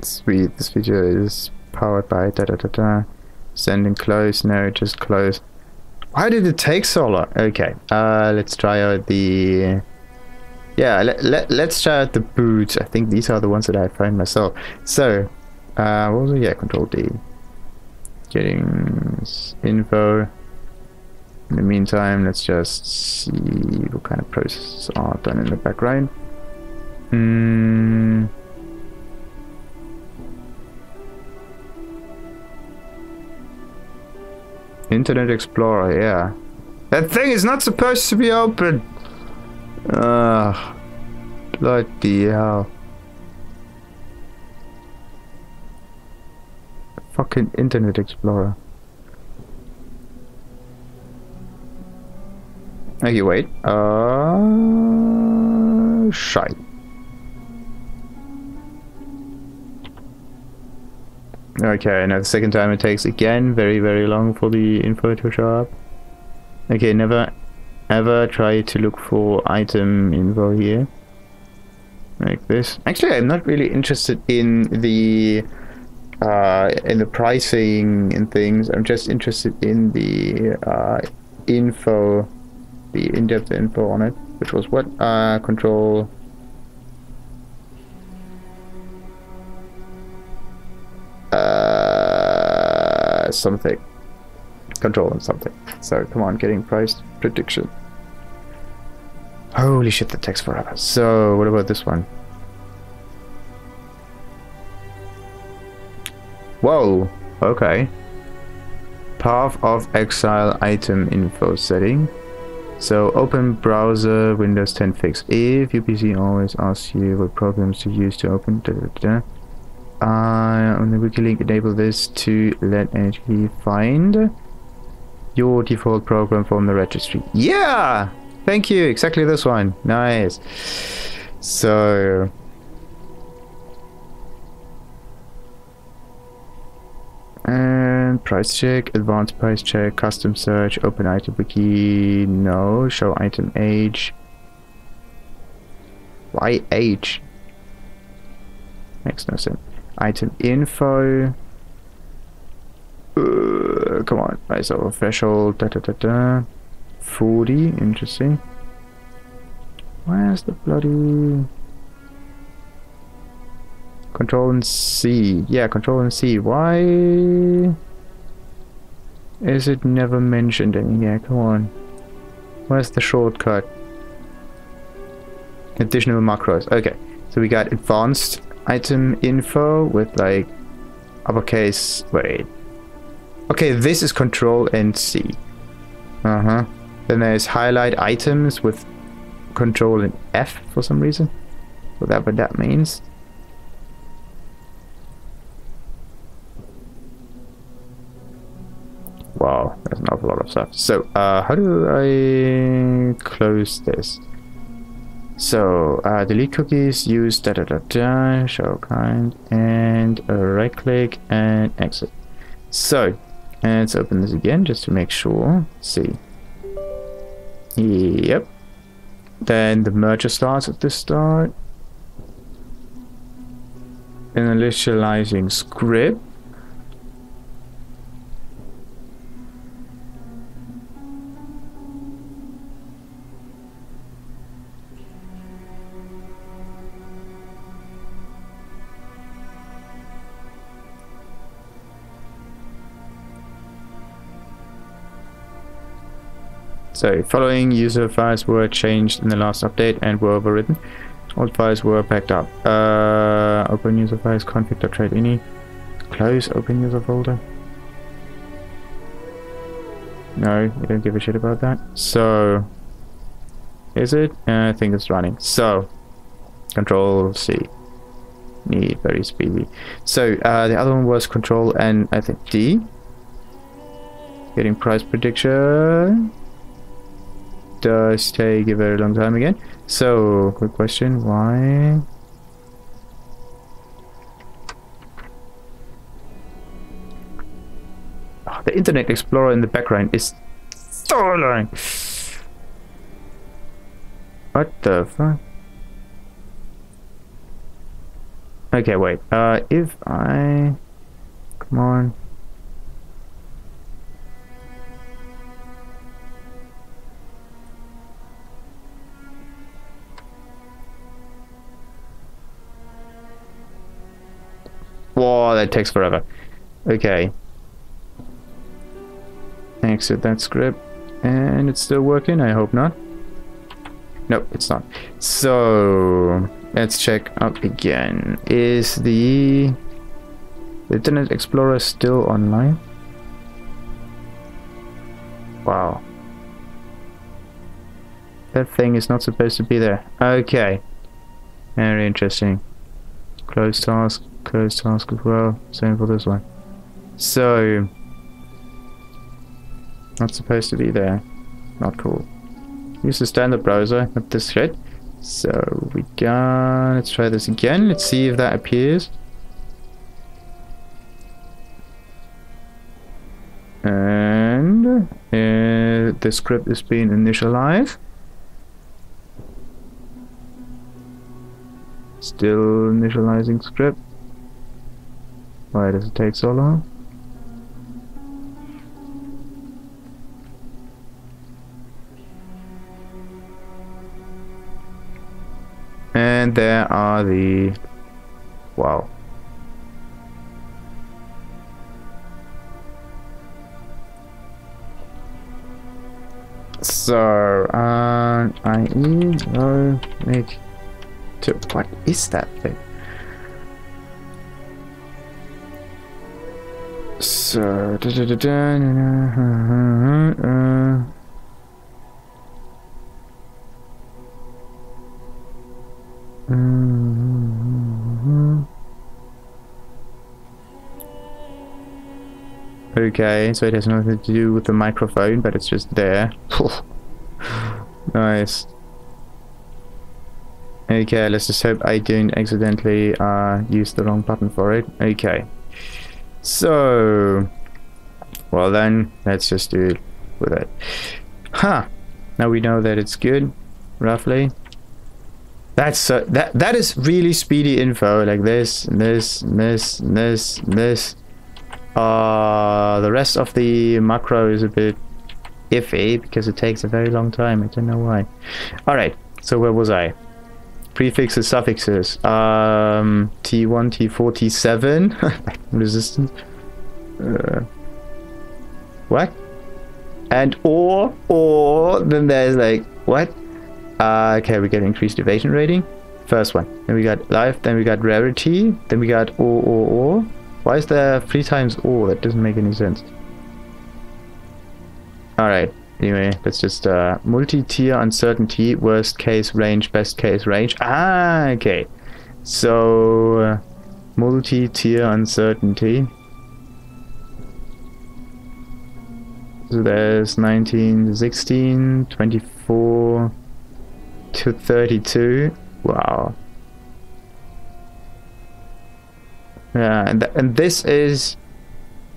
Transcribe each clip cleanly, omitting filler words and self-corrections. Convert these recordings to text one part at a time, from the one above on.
Sweet, this video is powered by da da da da. Send and close, no, just close. Why did it take so long? Okay, let's try out the... Yeah, let's try out the boots. I think these are the ones that I find myself. So, what was it? Yeah, Control D. Getting info. In the meantime, let's just see what kind of processes are done in the background. Internet Explorer, yeah. That thing is not supposed to be open! Bloody hell. Fucking Internet Explorer. Okay, wait. Shite. Okay, now the second time it takes again very, very long for the info to show up. Okay, never ever try to look for item info here. Like this. Actually, I'm not really interested in the pricing and things. I'm just interested in the info, the in-depth info on it, which was what? Control. Something. Control and something. So come on, getting price prediction. Holy shit, that takes forever. So what about this one? Whoa, okay. Path of Exile item info setting. So open browser Windows 10 fix. If your PC always asks you what programs to use to open on the wiki link, enable this to let NHP find your default program from the registry. Yeah! Thank you! Exactly this one. Nice. So... and price check, advanced price check, custom search, open item wiki, no, show item age. Why age? Makes no sense. Item info. Come on, price over threshold, 40, interesting. Where's the bloody... Control and C. Yeah, Control and C. Why is it never mentioned in here? Come on. Where's the shortcut? Additional macros. Okay. So we got advanced item info with like uppercase. Wait. Okay, this is Control and C. Then there's highlight items with Control and F for some reason. Whatever that means. Wow, there's an awful lot of stuff. So, how do I close this? So, delete cookies, use show kind, and right click and exit. So, let's open this again just to make sure. See. Yep. Then the merger starts at the start. Initializing script. So, following user files were changed in the last update and were overwritten. Old files were backed up. Open user files, config.trade.ini. Close open user folder. No, you don't give a shit about that. So, is it? I think it's running. So, Control C. Need very speedy. So, the other one was Control and I think D. Getting price prediction. Does take a very long time again. So, quick question, why? Oh, the Internet Explorer in the background is so annoying. What the fuck? Okay, wait. If I... Come on. Whoa, that takes forever. Okay. Exit that script. And it's still working? I hope not. Nope, it's not. So, let's check up again. Is the Internet Explorer still online? Wow. That thing is not supposed to be there. Okay. Very interesting. Close task as well. Same for this one. So, not supposed to be there. Not cool. Use the standard browser, not this shit. So let's try this again. Let's see if that appears. And the script is being initialized. Still initializing script. Why does it take so long? And there are the... Wow. So, IE, no, make to... What is that thing? So, okay, so it has nothing to do with the microphone, but it's just there. Nice. Okay, let's just hope I don't accidentally use the wrong button for it. Okay. So, well then, let's just do it with it. Huh. Now we know that it's good, roughly. That's that is really speedy info, like this, and this, and this, and this, and this. The rest of the macro is a bit iffy because it takes a very long time. I don't know why. Alright, so where was I? Prefixes, suffixes. T1, T4, T7. Resistance. What? And or, then there's like, what? Okay, we get increased evasion rating. First one. Then we got life, then we got rarity, then we got or. Why is there 3 times or? That doesn't make any sense. Alright, anyway, let's just multi-tier uncertainty, worst case range, best case range. Ah, okay. So multi-tier uncertainty. So there's 19 to 16, 24 to 32. Wow. Yeah, and this is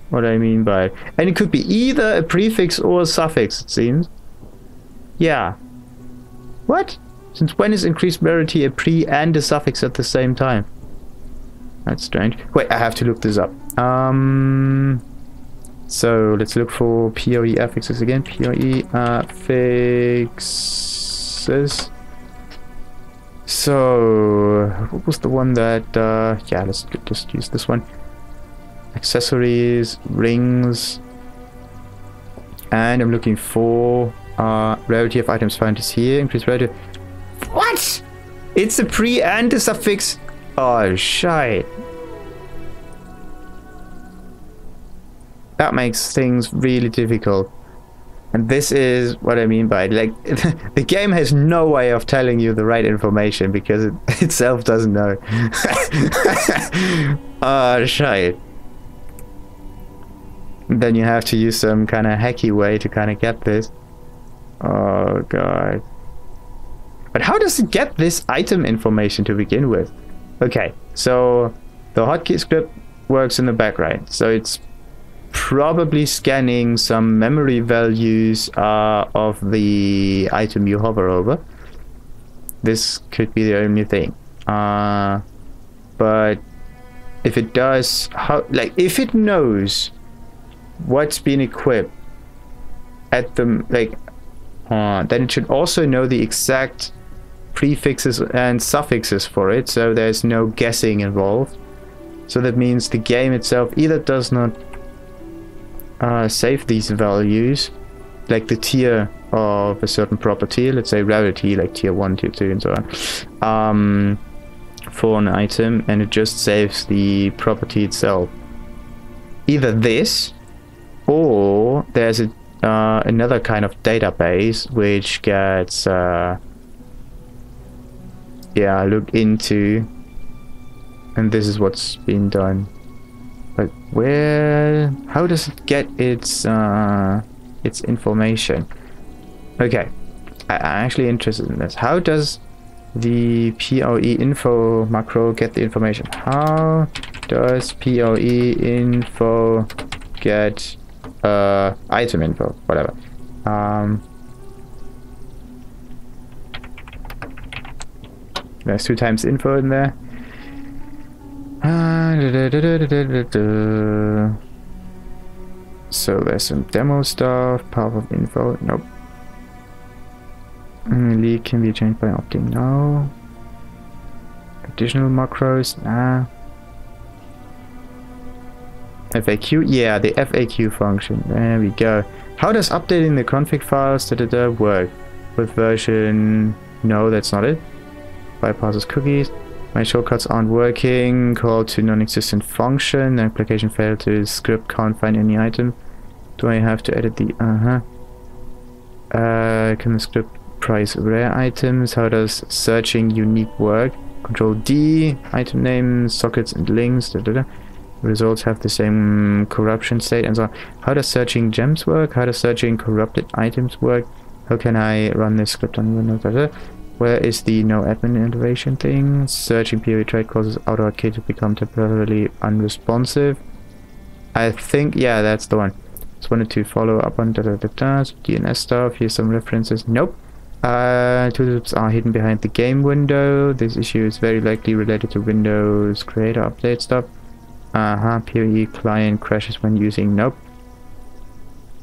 what I mean by it. And it could be either a prefix or a suffix, it seems. Yeah. What? Since when is increased rarity a pre and a suffix at the same time? That's strange. Wait, I have to look this up. So let's look for PoE affixes again. PoE affixes. So what was the one that yeah, let's just use this one. Accessories, rings, and I'm looking for rarity of items found is here. Increased rarity. What? It's a pre and a suffix. Oh shite. That makes things really difficult. And this is what I mean by it. Like, the game has no way of telling you the right information because it itself doesn't know. Oh, shite. And then you have to use some kind of hacky way to kind of get this. Oh, God. But how does it get this item information to begin with? Okay, so the hotkey script works in the background. So it's probably scanning some memory values of the item you hover over. This could be the only thing. but if it does, how, like, if it knows what's been equipped at the, like, then it should also know the exact prefixes and suffixes for it, so there's no guessing involved. So that means the game itself either does not save these values, like the tier of a certain property, let's say rarity, like tier 1, tier 2, and so on, for an item, and it just saves the property itself. Either this, or there's a another kind of database which gets looked into, and this is what's been done. But how does it get its information? Okay, I'm actually interested in this. How does the POE info macro get the information? How does POE info get item info, whatever. There's 2 times info in there. So there's some demo stuff. Path of info, nope. League can be changed by opting, no. Additional macros, nah. FAQ, yeah, the FAQ function. There we go. How does updating the config files work? With version, no, that's not it. Bypasses cookies. My shortcuts aren't working. Call to non-existent function. The application failed to script, can't find any item. Do I have to edit the can the script price rare items? How does searching unique work? Control D, item names, sockets and links. Results have the same corruption state and so on. How does searching gems work? How does searching corrupted items work? How can I run this script on Windows? Where is the no admin integration thing? Searching POE trade causes AutoArcade to become temporarily unresponsive. I think, yeah, that's the one. Just wanted to follow up on DNS stuff. Here's some references. Nope. Tooltips are hidden behind the game window. This issue is very likely related to Windows Creator Update stuff. POE client crashes when using, nope.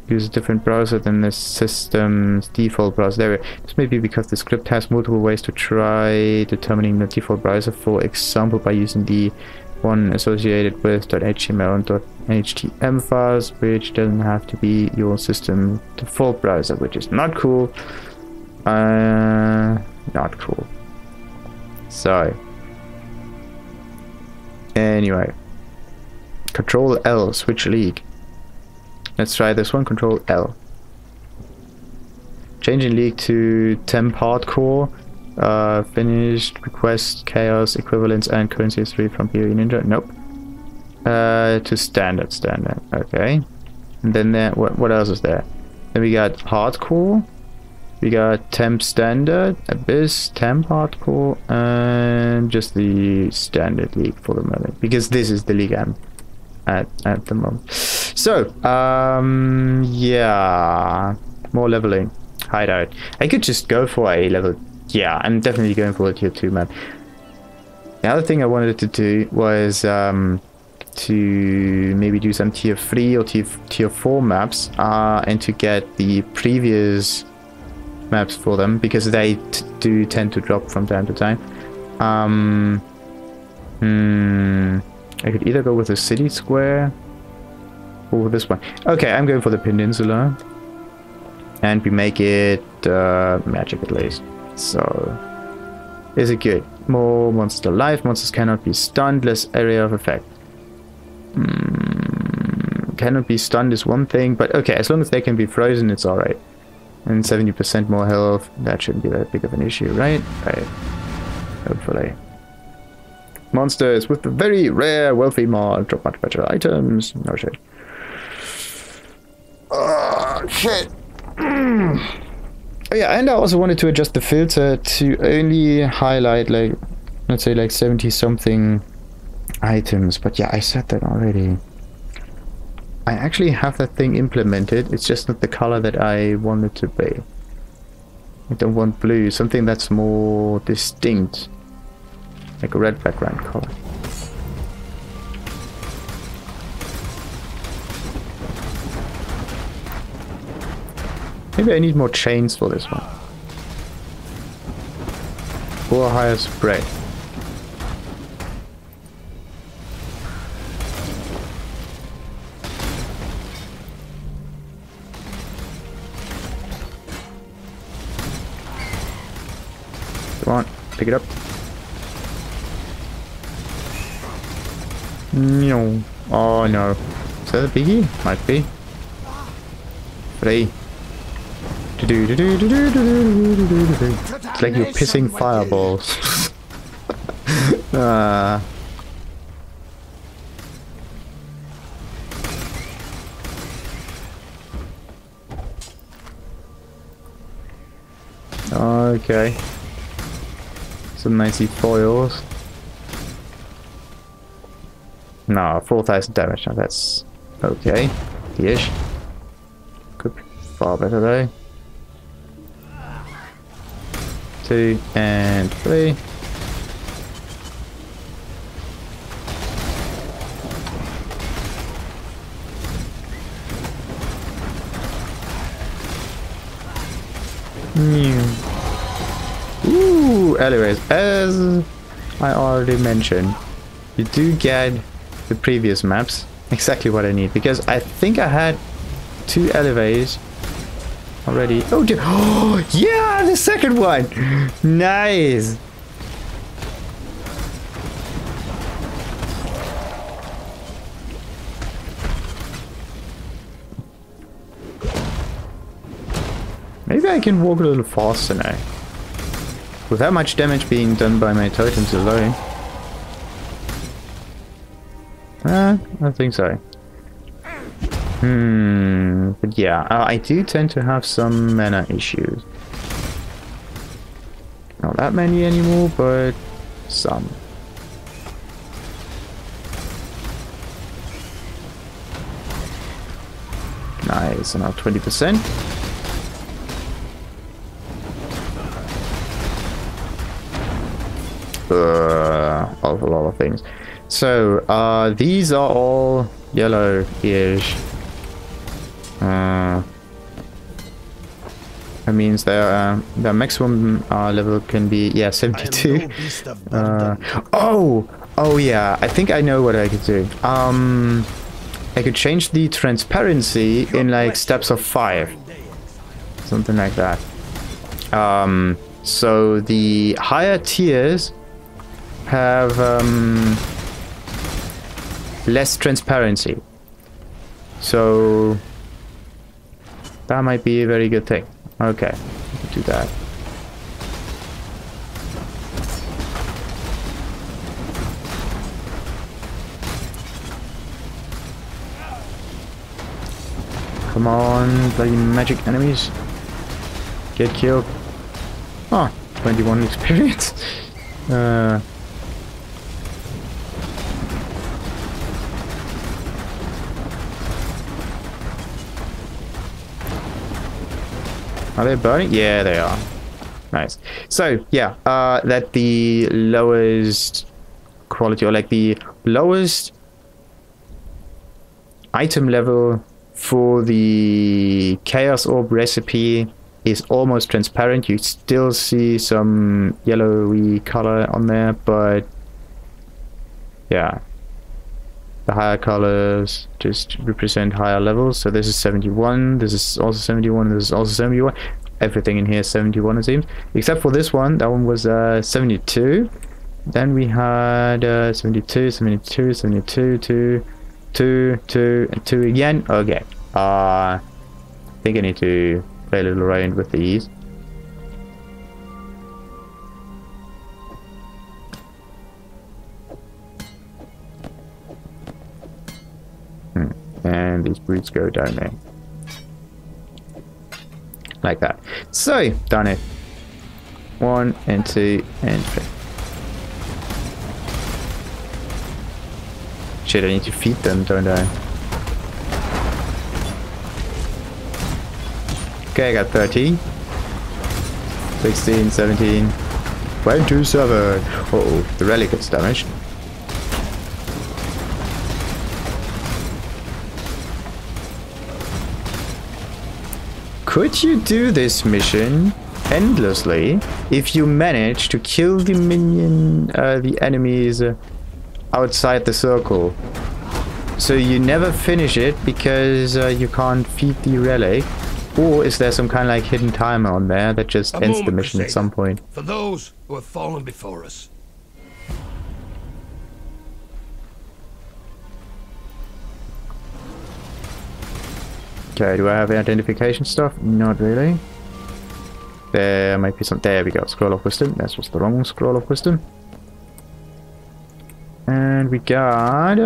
Use a different browser than the system's default browser. There, this may be because the script has multiple ways to try determining the default browser, for example by using the one associated with .html and .htm files, which doesn't have to be your system default browser, which is not cool. Not cool. So, anyway. Control L, switch league. Let's try this one, Control L. Changing league to temp hardcore. Finished, request, chaos, equivalence, and currency history from POE Ninja. Nope. To standard. Okay. And then there, what else is there? Then we got hardcore. We got temp standard, abyss, temp hardcore, and just the standard league for the moment, because this is the league I'm at the moment. So, yeah, more leveling, hideout. I could just go for a level. Yeah, I'm definitely going for a tier 2 map. The other thing I wanted to do was to maybe do some tier 3 or tier 4 maps, and to get the previous maps for them, because they do tend to drop from time to time. I could either go with the city square or this one. Okay, I'm going for the peninsula, and we make it magic at least. So, is it good? More monster life. Monsters cannot be stunned. Less area of effect. Cannot be stunned is one thing, but okay, as long as they can be frozen, it's alright. And 70% more health, that shouldn't be that big of an issue, right? Right. Hopefully. Monsters with the very rare wealthy mod drop much better items. No shit. Oh, shit. Oh yeah, and I also wanted to adjust the filter to only highlight, like, let's say like 70 something items, but yeah, I said that already. I actually have that thing implemented, it's just not the color that I want it to be. I don't want blue, something that's more distinct, like a red background color. Maybe I need more chains for this one. Or higher spread. Come on, pick it up. No. Oh no. Is that a biggie? Might be. 3. It's like you're pissing fireballs. Okay. Some nicey foils. No, 4,000 damage. Now that's okay. Ish. Could be far better though. 2 and 3. Ooh, anyways, as I already mentioned, you do get the previous maps exactly what I need, because I think I had 2 elevators already. Oh dear. Oh yeah, the second one. Nice. Maybe I can walk a little faster now. With that much damage being done by my totems alone. I think so. But yeah, I do tend to have some mana issues. Not that many anymore, but some. Nice, and now 20%. Of a lot of things. So, these are all yellow-ish. That means their maximum level can be, yeah, 72. Oh yeah, I think I know what I could do. I could change the transparency in like steps of 5. Something like that. So the higher tiers have less transparency. So that might be a very good thing. Okay, do that. Come on, bloody magic enemies. Get killed. Oh, 21 experience. Are they burning? Yeah, they are. Nice. So, yeah, that the lowest quality, or like the lowest item level for the Chaos Orb recipe is almost transparent. You still see some yellowy color on there, but yeah, the higher colors just represent higher levels. So this is 71, this is also 71, this is also 71. Everything in here is 71 it seems, except for this one. That one was 72. Then we had 72, 72, 72, 2, 2, 2, and 2 again. Okay. I think I need to play a little around with these. And these brutes go down there. Like that. So, done it. 1 and 2 and 3. Shit, I need to feed them, don't I? Okay, I got 13. 16, 17. 27. Uh-oh, the relic gets damaged. Could you do this mission endlessly if you manage to kill the minion, the enemies outside the circle? So you never finish it because you can't feed the relic? Or is there some kind of like hidden timer on there that just ends the mission at some point? For those who have fallen before us. Okay, do I have identification stuff? Not really. There might be some... There we go. Scroll of Wisdom. That was the wrong Scroll of Wisdom. And we got...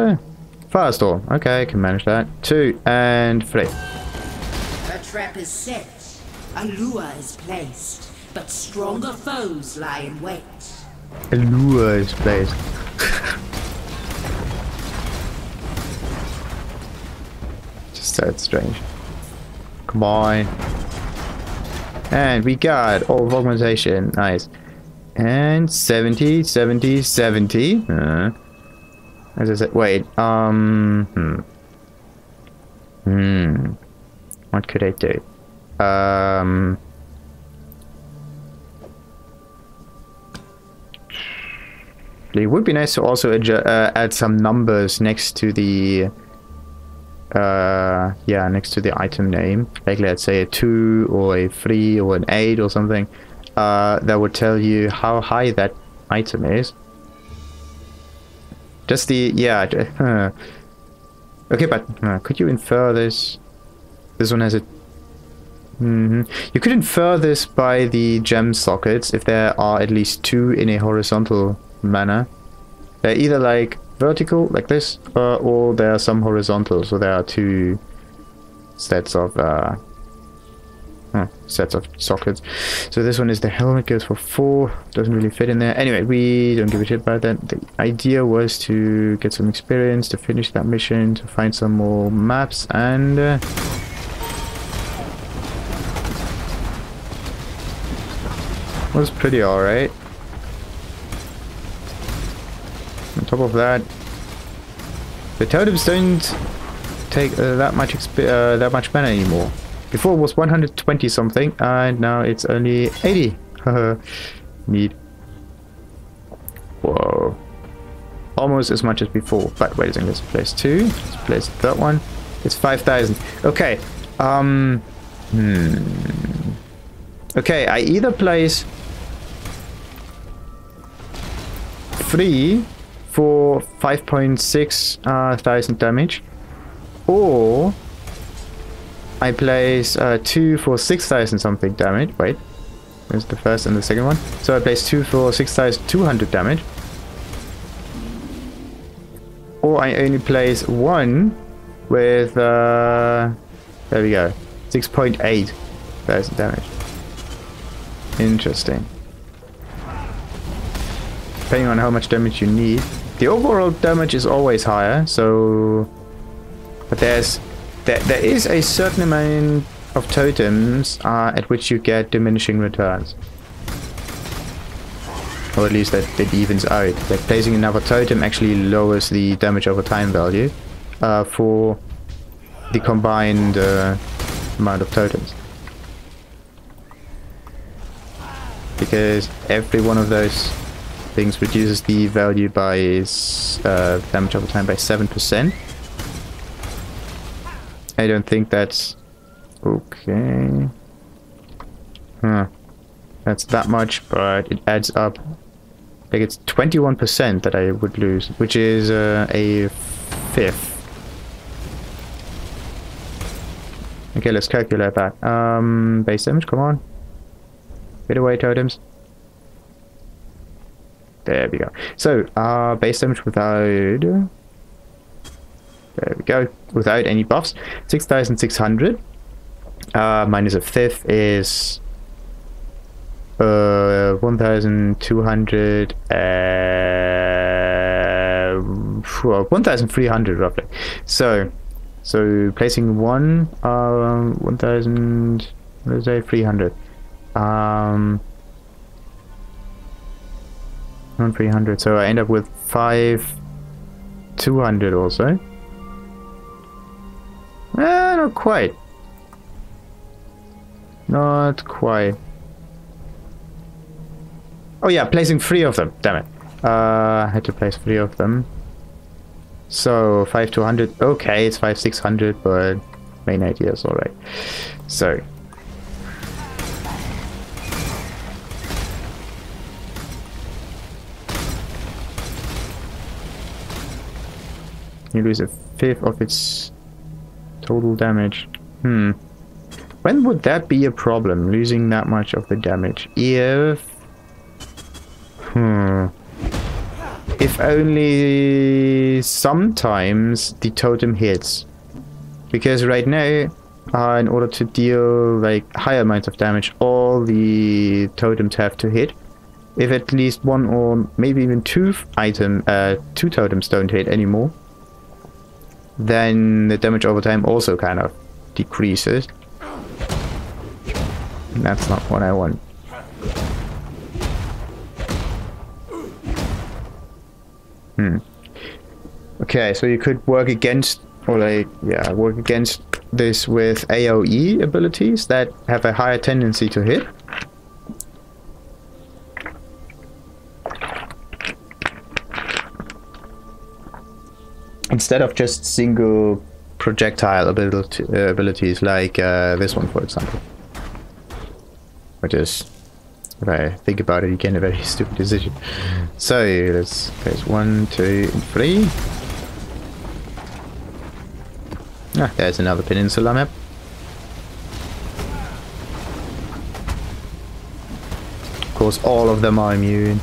Firestorm. Okay, I can manage that. 2 and 3. A trap is set. A lure is placed. But stronger foes lie in wait. A lure is placed. Just so strange. Come on. And we got all of augmentation. Nice. And 70, 70, 70. As I said, wait. What could I do? It would be nice to also add some numbers next to the next to the item name, like let's say a 2 or a 3 or an 8 or something, that would tell you how high that item is. Just the okay, but could you infer this? This one has a you could infer this by the gem sockets if there are at least 2 in a horizontal manner. They're either like vertical like this, or there are some horizontal, so there are 2 sets of sockets. So this one is the helmet, goes for 4, doesn't really fit in there. Anyway, we don't give a shit about that. The idea was to get some experience, to finish that mission, to find some more maps, and was pretty alright. On top of that, the totems don't take that much mana anymore. Before it was 120 something, and now it's only 80. Neat. Whoa. Almost as much as before. But wait a second, let's place 2. Let's place that one. It's 5,000. Okay. Okay, I either place 3 for 5.6 thousand damage, or I place 2 for 6,000 something damage. Wait, there's the first and the second one. So I place 2 for 6,200 damage, or I only place 1 with there we go, 6.8 thousand damage. Interesting. Depending on how much damage you need. The overall damage is always higher, so... But there is a certain amount of totems at which you get diminishing returns. Or at least that evens out. Like placing another totem actually lowers the damage over time value for the combined amount of totems. Because every one of those things reduces the value by damage over time by 7%. I don't think that's okay. That's that much, but it adds up. Like it's 21% that I would lose, which is a 5th. Okay, let's calculate that. Base damage, come on. Get away, totems. There we go. So, base damage without... There we go. Without any buffs. 6,600. Minus a 5th is... 1,200... 1,300 roughly. So placing 1,000... let's say 300. 300, so I end up with 5,200 also. Not quite. Not quite. Oh yeah, placing 3 of them. Damn it. I had to place 3 of them. So 5 to 100. Okay, it's 5 600, but main idea is alright. So you lose a fifth of its total damage. When would that be a problem, losing that much of the damage? If only sometimes the totem hits. Because right now, in order to deal like higher amounts of damage, all the totems have to hit. If at least 1 or maybe even 2 totems don't hit anymore, then the damage over time also kind of decreases. And that's not what I want. Okay, so you could work against, or like, yeah, work against this with AoE abilities that have a higher tendency to hit. Instead of just single projectile abilities like this one, for example. Which is, if I think about it again, a very stupid decision. So let's place 1, 2, and 3. Ah, there's another peninsula map. Of course, all of them are immune.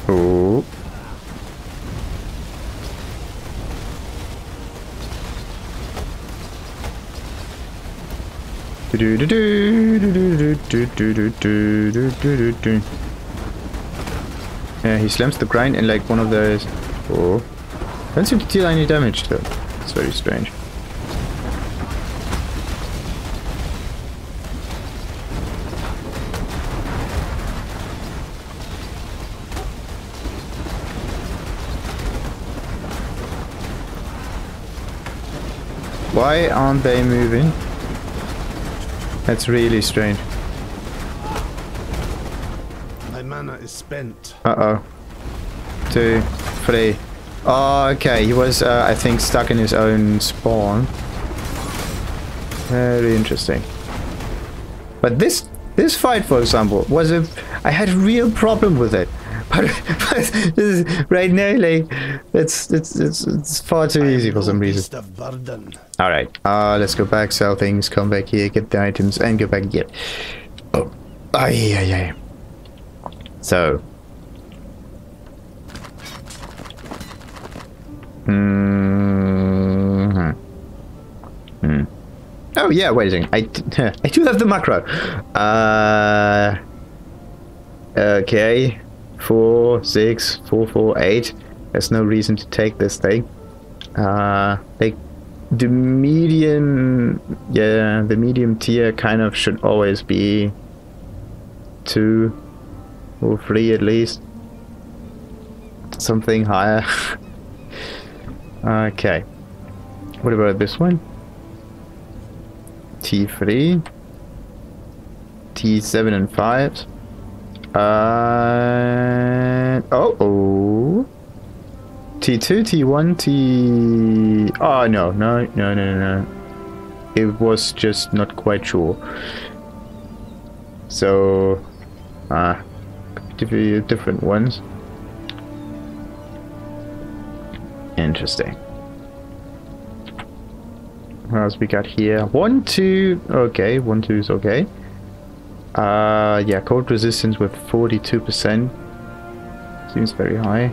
Oh. Yeah, he slams the grind in like one of those. Oh. Don't seem to deal any damage though. It's very strange. Why aren't they moving? That's really strange. My mana is spent. Uh-oh. 2, 3. Oh, okay. He was, I think, stuck in his own spawn. Very interesting. But this fight, for example, was I had a real problem with it. But right now, like, it's far too easy for some reason. Alright, let's go back, sell things, come back here, get the items, and go back again. Oh, yeah. So. Oh yeah, wait a second. I do have the macro. Okay. 4, 6, 4, 4, 8. There's no reason to take this thing. Like the medium, yeah, the medium tier kind of should always be 2 or 3 at least. Something higher. Okay. What about this one? T3, T7 and 5. Oh. T2, T1, T... Oh, no. It was just not quite sure. So, different ones. Interesting. What else we got here? 1, 2. Okay, 1, 2 is okay. Yeah, cold resistance with 42%. Seems very high.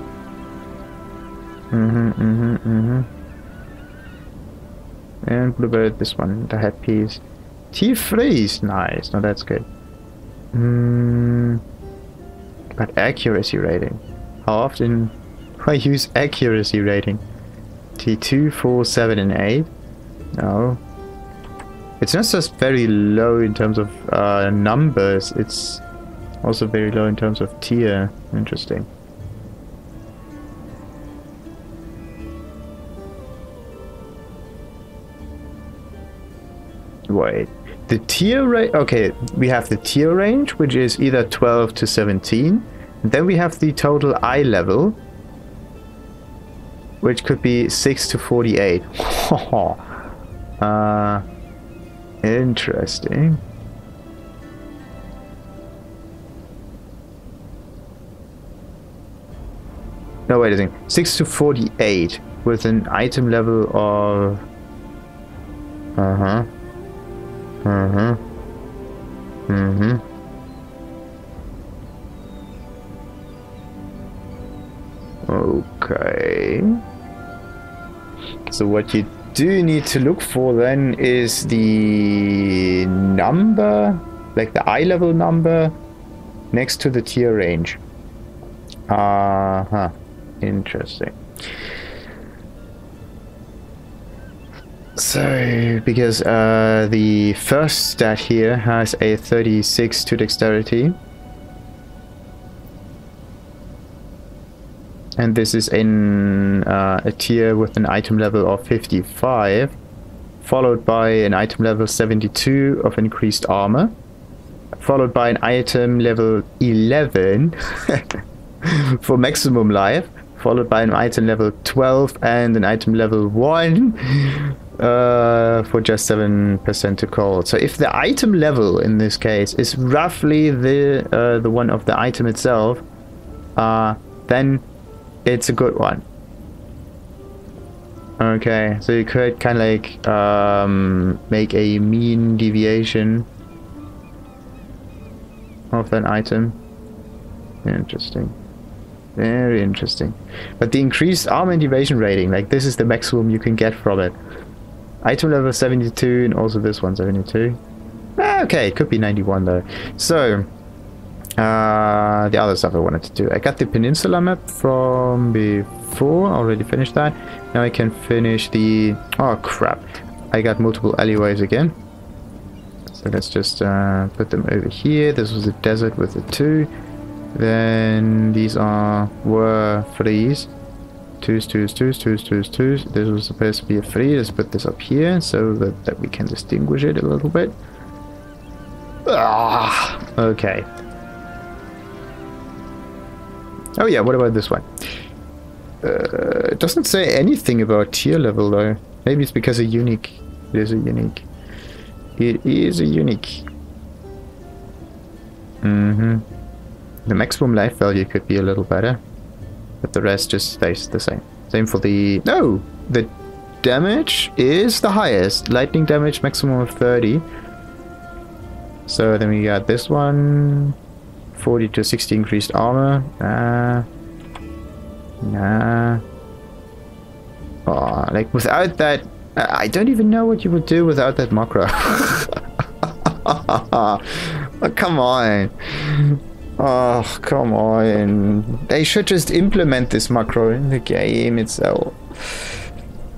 And what about this one? The headpiece. T3 is nice. No, that's good. But accuracy rating. How often do I use accuracy rating? T2, 4, 7, and 8. No. It's not just very low in terms of numbers, it's also very low in terms of tier. Interesting. wait. The tier range... Okay, we have the tier range, which is either 12 to 17. And then we have the total eye level, which could be 6 to 48. Interesting. No, wait a second. 6 to 48 with an item level of... Okay. So what you do need to look for then is the number, like the eye level number next to the tier range. Interesting. So, because the first stat here has a 36 to dexterity. And this is in a tier with an item level of 55, followed by an item level 72 of increased armor, followed by an item level 11 for maximum life, followed by an item level 12 and an item level 1 for just 7% to cold. So if the item level in this case is roughly the one of the item itself, then it's a good one. Okay, so you could kind of like make a mean deviation of that item. Interesting. Very interesting. But the increased armor and evasion rating, like this is the maximum you can get from it. Item level 72 and also this one 72. Okay, it could be 91 though. So the other stuff I wanted to do. I got the peninsula map from before. Already finished that. Now I can finish the... Oh crap. I got multiple alleyways again. So let's just put them over here. This was a desert with the 2. Then these were 3s. 2s, 2s, 2s, 2s, 2s, 2s. This was supposed to be a 3. Let's put this up here so that we can distinguish it a little bit. Okay. Oh yeah, what about this one? It doesn't say anything about tier level though. Maybe it's because it's unique. It is a unique. It is a unique. The maximum life value could be a little better, but the rest just stays the same. Same for the... No! The damage is the highest. Lightning damage maximum of 30. So then we got this one. 40 to 60 increased armor. Nah. Oh, like without that... I don't even know what you would do without that macro. Oh, come on. Oh, come on. They should just implement this macro in the game itself.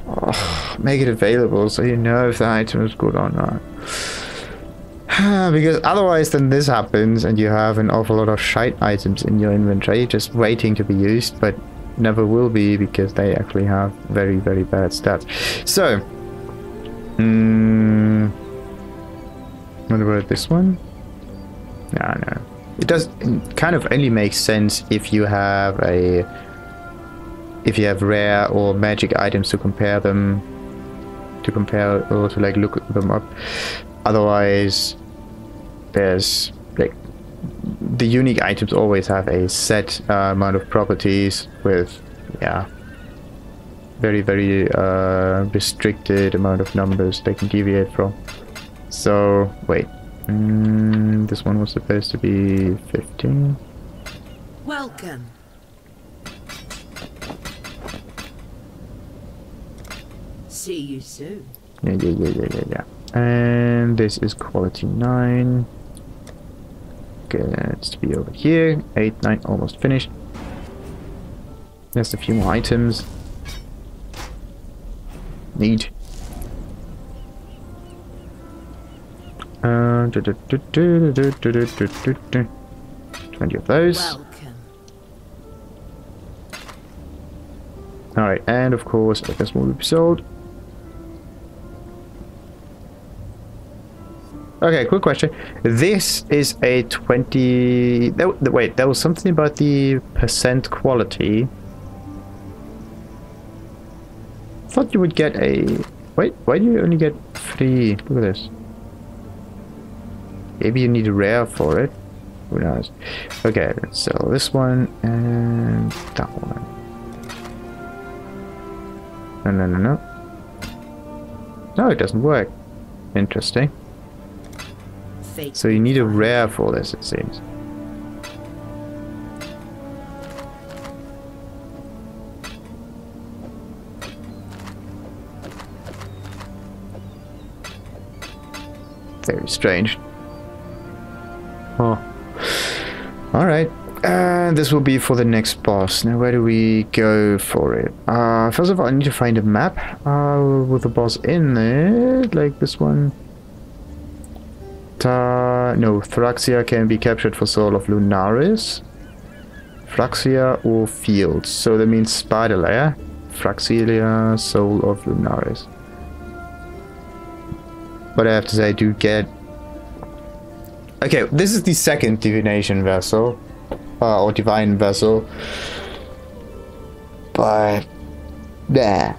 Oh, make it available so you know if the item is good or not. Because otherwise then this happens and you have an awful lot of shite items in your inventory just waiting to be used, but never will be because they actually have very, very bad stats. So, what about this one? No. It does kind of only make sense if you have rare or magic items to compare them, or to like look them up. Otherwise, there's like the unique items always have a set amount of properties with very, very restricted amount of numbers they can deviate from. So wait. This one was supposed to be 15. Welcome. See you soon. Yeah. And this is quality 9. Gets to be over here. 8, 9, almost finished. There's a few more items. Neat. 20 of those. Welcome. Alright, and of course, this will be sold. Okay, quick question. This is a 20... wait, there was something about the percent quality. I thought you would get a... Wait, why do you only get 3? Look at this. Maybe you need a rare for it. Who knows? Okay, let's sell this one and that one. No. No, it doesn't work. Interesting. So you need a rare for this, it seems. Very strange. Oh. Alright. This will be for the next boss. Now where do we go for it? First of all, I need to find a map with the boss in it, like this one. No, Thraxia can be captured for Soul of Lunaris. Thraxia or Fields. So that means Spider Lair. Thraxilia, Soul of Lunaris. But I have to say, I do get... Okay, this is the second divination vessel. Or divine vessel. But... yeah.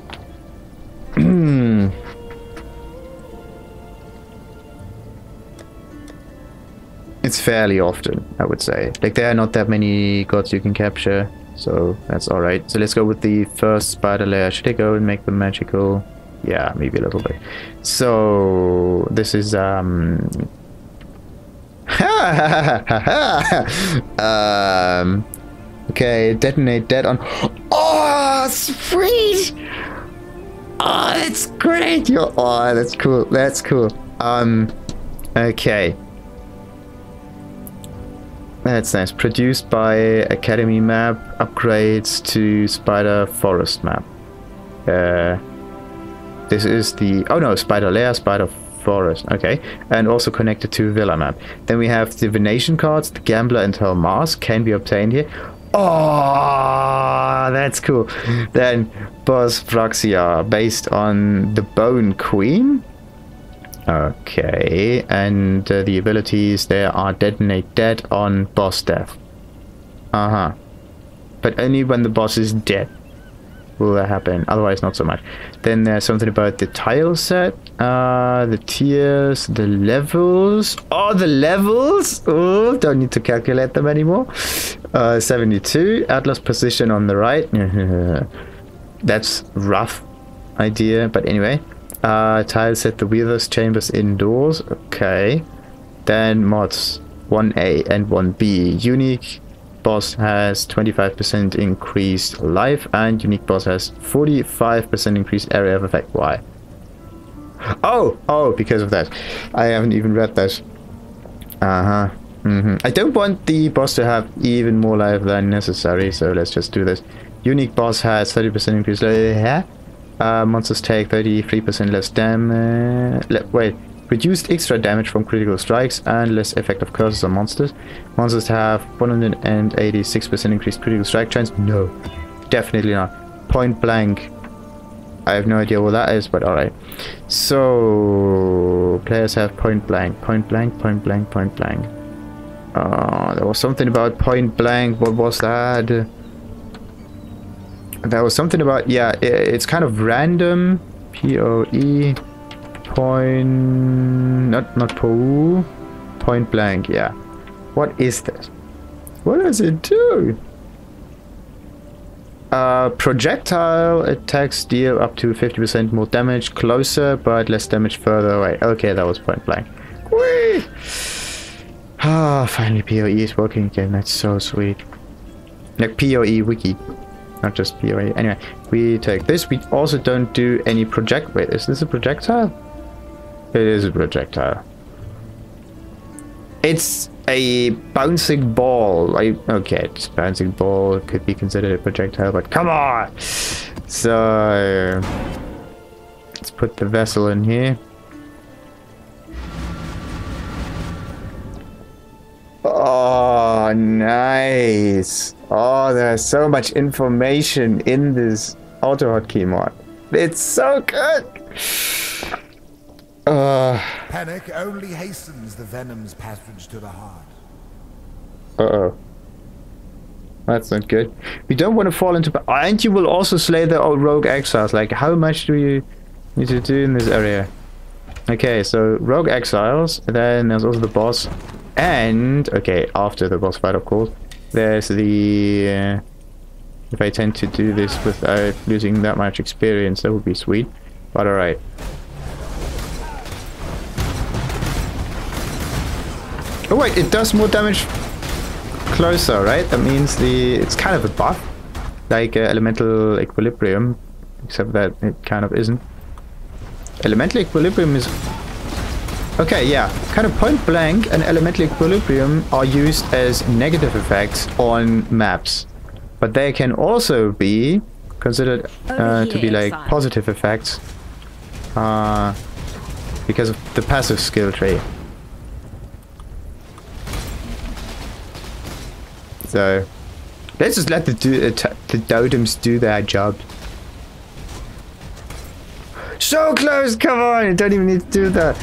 It's fairly often, I would say. Like, there are not that many gods you can capture, so that's alright. So let's go with the first spider layer. Should I go and make them magical? Yeah, maybe a little bit. So, this is, okay, detonate dead on... Oh, sweet! Oh, that's great! Oh, that's cool, that's cool. Okay. That's nice. Produced by Academy map, upgrades to Spider Forest map. This is the... Oh no, Spider Lair, Spider Forest. Okay. And also connected to Villa map. Then we have divination cards. The Gambler and her mask can be obtained here. Oh, that's cool. Then Boss Thraxia, based on the Bone Queen. Okay, and the abilities there are detonate dead on boss death. But only when the boss is dead will that happen, otherwise not so much. Then there's something about the tile set, the tiers, the levels. Oh, the levels! Oh, don't need to calculate them anymore. 72, Atlas position on the right. That's rough idea, but anyway. Tile set the Wither's Chambers indoors. Okay. Then mods 1A and 1B. Unique boss has 25% increased life, and unique boss has 45% increased area of effect. Why? Oh, because of that. I haven't even read that. I don't want the boss to have even more life than necessary, so let's just do this. Unique boss has 30% increased life. Monsters take 33% less damage. Wait, reduced extra damage from critical strikes and less effect of curses on monsters. Monsters have 186% increased critical strike chance. No, definitely not. Point blank. I have no idea what that is, but alright. So, players have point blank, point blank, point blank, point blank. There was something about point blank. What was that? There was something about, yeah, it's kind of random. POE point, not POE, point blank, yeah. What is that? What does it do? Projectile attacks deal up to 50% more damage closer, but less damage further away. Okay, that was point blank. Whee! Finally POE is working again. That's so sweet. Like POE wiki. Not just POE. Anyway, we take this. We also don't do any project... Wait, is this a projectile? It is a projectile. It's a bouncing ball. Okay, it's a bouncing ball. It could be considered a projectile, but come on! So... let's put the vessel in here. Oh, nice. Oh, there's so much information in this auto hotkey mod. It's so good. Panic only hastens the venom's passage to the heart. Uh-oh. That's not good. We don't want to fall into... And you will also slay the rogue exiles. Like, how much do you need to do in this area? Okay, so rogue exiles. Then there's also the boss. And, okay, after the boss fight, of course, there's the... if I tend to do this without losing that much experience, that would be sweet. But alright. Oh wait, it does more damage closer, right? That means it's kind of a buff, like elemental equilibrium, except that it kind of isn't. Elemental equilibrium is okay, yeah, kind of point blank. And elemental equilibrium are used as negative effects on maps, but they can also be considered to be like positive effects because of the passive skill tree. So let's just let the totems do their job. So close! Come on! You don't even need to do that.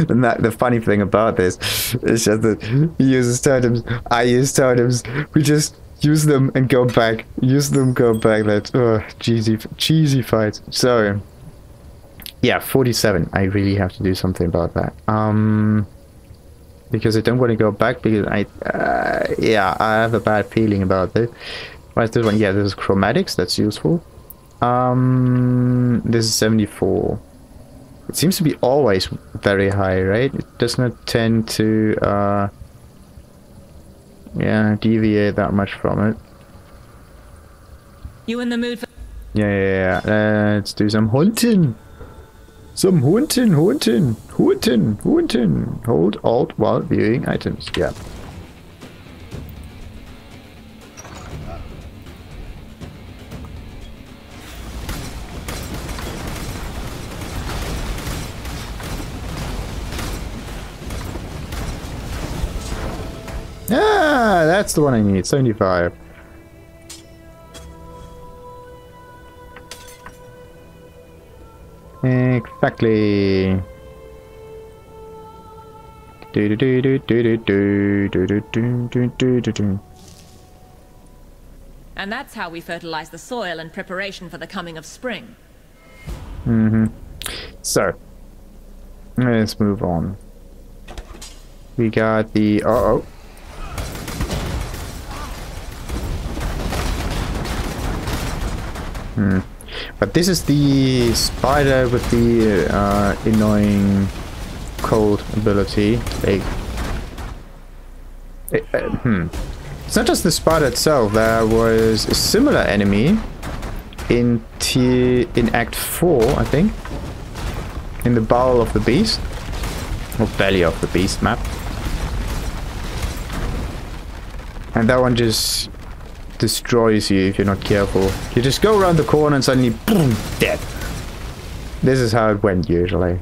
And the funny thing about this is just that he uses totems, I use totems. We just use them and go back. Use them, go back. That's cheesy fights. So yeah, 47. I really have to do something about that. Because I don't want to go back because yeah, I have a bad feeling about this. What's this one? Yeah, this is chromatics. That's useful. This is 74. It seems to be always very high, right? It does not tend to yeah, deviate that much from it. You in the mood for... Yeah. Let's do some hunting. Some hunting. Hold Alt while viewing items. Yeah. Ah, that's the one I need. 75. Exactly. And that's how we fertilize the soil in preparation for the coming of spring. So, let's move on. We got the... But this is the spider with the annoying cold ability. Like, it's not just the spider itself. There was a similar enemy in Act 4, I think, in the Bowel of the Beast, or Belly of the Beast map, and that one just destroys you if you're not careful. You just go around the corner and suddenly, boom, dead. This is how it went usually.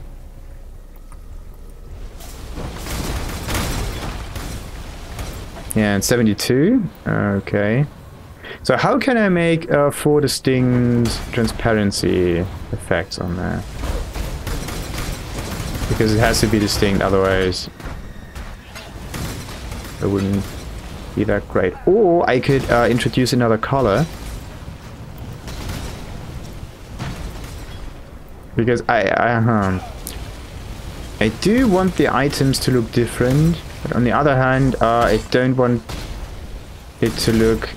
Yeah, and 72. Okay. So how can I make 4 distinct transparency effects on there? Because it has to be distinct, otherwise it wouldn't be that great. Or I could introduce another color, because I do want the items to look different, but on the other hand, I don't want it to look...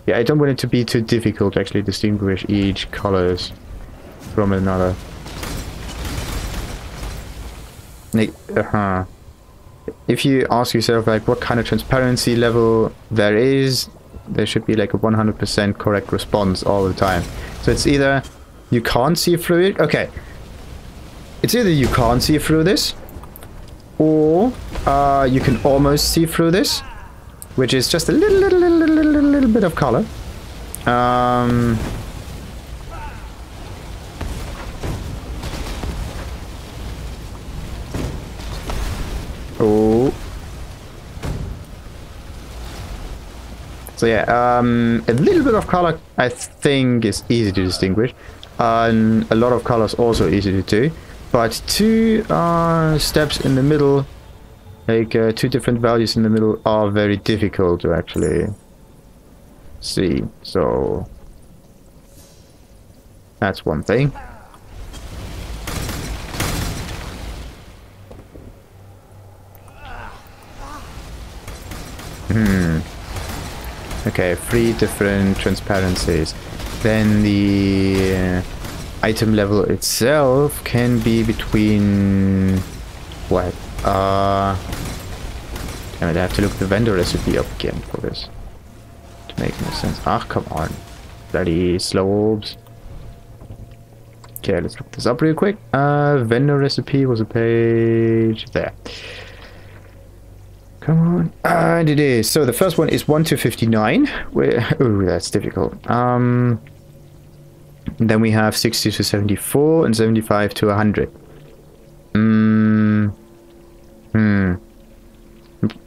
Yeah, I don't want it to be too difficult to actually distinguish each colors from another. Like, if you ask yourself like what kind of transparency level there is, there should be like a 100% correct response all the time. So it's either you can't see through it. Okay, it's either you can't see through this, or you can almost see through this, which is just a little bit of color. Oh. So yeah, a little bit of color I think is easy to distinguish. And a lot of colors also easy to do. But two steps in the middle, like two different values in the middle, are very difficult to actually see. So that's one thing. Okay, 3 different transparencies. Then the item level itself can be between what? I would have to look the vendor recipe up again for this to make more sense. Ah, come on, bloody slow orbs. Okay, let's look this up real quick. Vendor recipe was a page there. Come on. And it is. So the first one is 1 to 59. Where, oh, that's difficult. Then we have 60 to 74 and 75 to 100.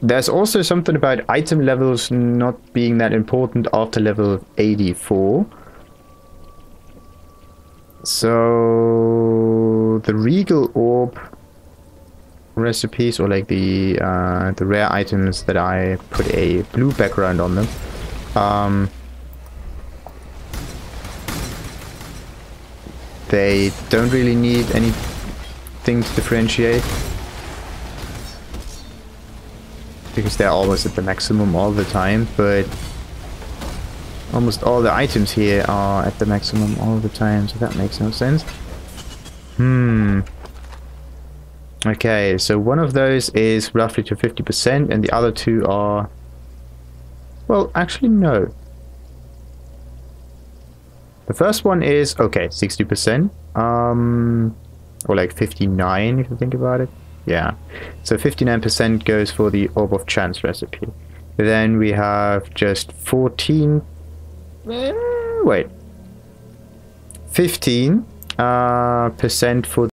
There's also something about item levels not being that important after level 84. So the Regal Orb recipes, or like the rare items that I put a blue background on them, they don't really need anything to differentiate because they're almost at the maximum all the time, but almost all the items here are at the maximum all the time, so that makes no sense. Okay, so one of those is roughly to 50% and the other two are... Well, actually no. The first one is, okay, 60%. Or like 59 if you think about it. Yeah. So 59% goes for the Orb of Chance recipe. Then we have just 14... wait. 15% for